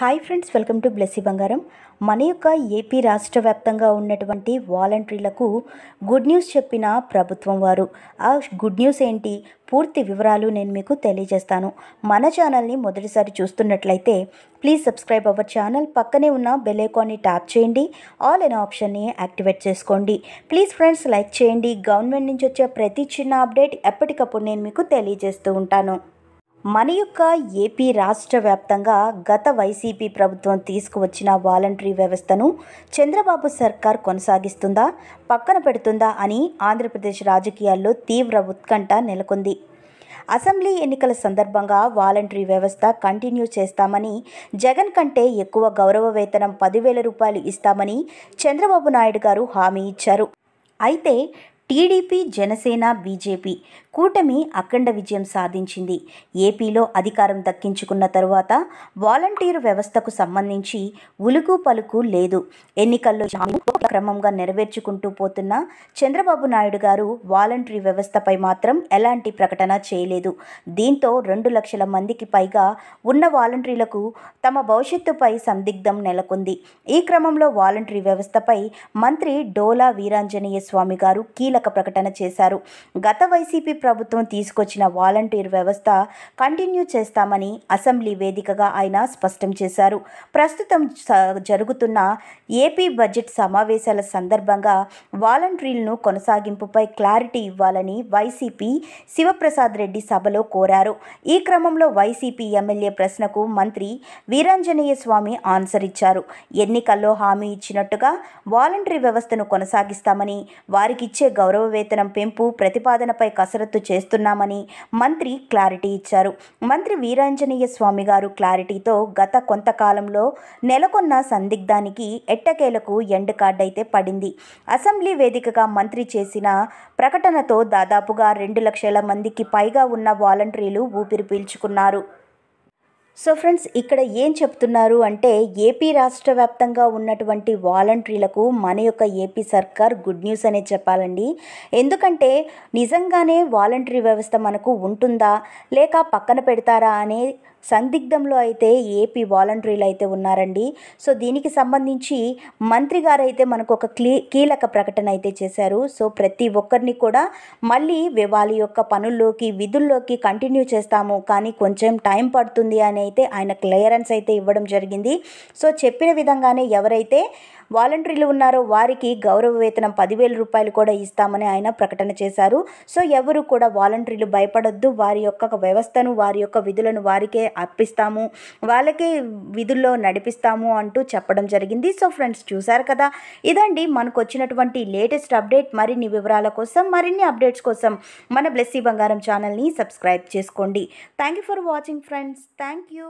Hi friends, welcome to Blessy బంగారం. మన యొక్క ఏపీ రాష్ట్ర వ్యాప్తంగా ఉన్నటువంటి వాలంటీర్లకు గుడ్ న్యూస్ చెప్పిన ప్రభుత్వం వారు. ఆ గుడ్ న్యూస్ ఏంటి, పూర్తి వివరాలు నేను మీకు తెలియజేస్తాను. మన ఛానల్ని మొదటిసారి చూస్తున్నట్లయితే ప్లీజ్ సబ్స్క్రైబ్ అవర్ ఛానల్. పక్కనే ఉన్న బెల్ ఐకాన్ని ట్యాప్ చేయండి. ఆల్ అనే ఆప్షన్ని యాక్టివేట్ చేసుకోండి. ప్లీజ్ ఫ్రెండ్స్ లైక్ చేయండి. గవర్నమెంట్ నుంచి వచ్చే ప్రతి చిన్న అప్డేట్ ఎప్పటికప్పుడు నేను మీకు తెలియజేస్తూ ఉంటాను. మన యొక్క ఏపీ రాష్ట్ర వ్యాప్తంగా గత వైసీపీ ప్రభుత్వం తీసుకువచ్చిన వాలంటరీ వ్యవస్థను చంద్రబాబు సర్కార్ కొనసాగిస్తుందా, పక్కన పెడుతుందా అని ఆంధ్రప్రదేశ్ రాజకీయాల్లో తీవ్ర ఉత్కంఠ నెలకొంది. అసెంబ్లీ ఎన్నికల సందర్భంగా వాలంటరీ వ్యవస్థ కంటిన్యూ చేస్తామని, జగన్ కంటే ఎక్కువ గౌరవ వేతనం 10,000 రూపాయలు ఇస్తామని చంద్రబాబు నాయుడు గారు హామీ ఇచ్చారు. అయితే టీడీపీ, జనసేన, బీజేపీ కూటమి అఖండ విజయం సాధించింది. ఏపీలో అధికారం దక్కించుకున్న తరువాత వాలంటీర్ వ్యవస్థకు సంబంధించి ఉలుకు పలుకు లేదు. ఎన్నికల్లో క్రమంగా నెరవేర్చుకుంటూ పోతున్న చంద్రబాబు నాయుడు గారు వాలంటరీ వ్యవస్థపై మాత్రం ఎలాంటి ప్రకటన చేయలేదు. దీంతో 2 లక్షల మందికి పైగా ఉన్న వాలంటీర్లకు తమ భవిష్యత్తుపై సందిగ్ధం నెలకొంది. ఈ క్రమంలో వాలంటరీ వ్యవస్థపై మంత్రి డోలా వీరాంజనేయ స్వామి గారు కీలక ప్రకటన చేశారు. గత వైసీపీ ప్రభుత్వం తీసుకొచ్చిన వాలంటీర్ వ్యవస్థ కంటిన్యూ చేస్తామని అసెంబ్లీ వేదికగా ఆయన స్పష్టం చేశారు. ప్రస్తుతం జరుగుతున్న ఏపీ బడ్జెట్ సమావేశాల సందర్భంగా వాలంటీర్లను కొనసాగింపుపై క్లారిటీ ఇవ్వాలని వైసీపీ శివప్రసాద్ రెడ్డి సభలో కోరారు. ఈ క్రమంలో వైసీపీ ఎమ్మెల్యే ప్రశ్నకు మంత్రి వీరాంజనేయ స్వామి ఆన్సర్ ఇచ్చారు. ఎన్నికల్లో హామీ ఇచ్చినట్టుగా వాలంటరీ వ్యవస్థను కొనసాగిస్తామని, వారికిచ్చే గౌరవ వేతనం పెంపు ప్రతిపాదనపై కసరత్తు చేస్తున్నామని మంత్రి క్లారిటీ ఇచ్చారు. మంత్రి వీరాంజనేయ స్వామి గారు క్లారిటీతో గత కొంతకాలంలో నెలకొన్న సందిగ్ధానికి ఎట్టకేలకు ఎండ్ కార్డ్ అయితే పడింది. అసెంబ్లీ వేదికగా మంత్రి చేసిన ప్రకటనతో దాదాపుగా 2 లక్షల మందికి పైగా ఉన్న వాలంటీర్లు ఊపిరి పీల్చుకున్నారు. సో ఫ్రెండ్స్, ఇక్కడ ఏం చెప్తున్నారు అంటే ఏపీ రాష్ట్ర వ్యాప్తంగా ఉన్నటువంటి వాలంటీర్లకు మన యొక్క ఏపీ సర్కార్ గుడ్ న్యూస్ అనే చెప్పాలండి. ఎందుకంటే నిజంగానే వాలంటరీ వ్యవస్థ మనకు ఉంటుందా లేక పక్కన పెడతారా అనే సందిగ్ధంలో అయితే ఏపీ వాలంటీర్లు అయితే ఉన్నారండి. సో దీనికి సంబంధించి మంత్రి గారు అయితే మనకు ఒక కీలక ప్రకటన అయితే చేశారు. సో ప్రతి ఒక్కరిని కూడా మళ్ళీ వాళ్ళ యొక్క పనుల్లోకి, విధుల్లోకి కంటిన్యూ చేస్తాము, కానీ కొంచెం టైం పడుతుంది అని అయితే ఆయన క్లియరెన్స్ అయితే ఇవ్వడం జరిగింది. సో చెప్పిన విధంగానే ఎవరైతే వాలంటీర్లు ఉన్నారో వారికి గౌరవ వేతనం 10,000 రూపాయలు కూడా ఇస్తామని ఆయన ప్రకటన చేశారు. సో ఎవరు కూడా వాలంటీర్లు భయపడొద్దు, వారి యొక్క వ్యవస్థను, వారి యొక్క విధులను వారికే అర్పిస్తాము, వాళ్ళకే విధుల్లో నడిపిస్తాము అంటూ చెప్పడం జరిగింది. సో ఫ్రెండ్స్, చూశారు కదా, ఇదండి మనకు వచ్చినటువంటి లేటెస్ట్ అప్డేట్. మరిన్ని వివరాల కోసం, మరిన్ని అప్డేట్స్ కోసం మన బ్లెస్సీ బంగారం ఛానల్ని సబ్స్క్రైబ్ చేసుకోండి. Thank you for watching friends. Thank you.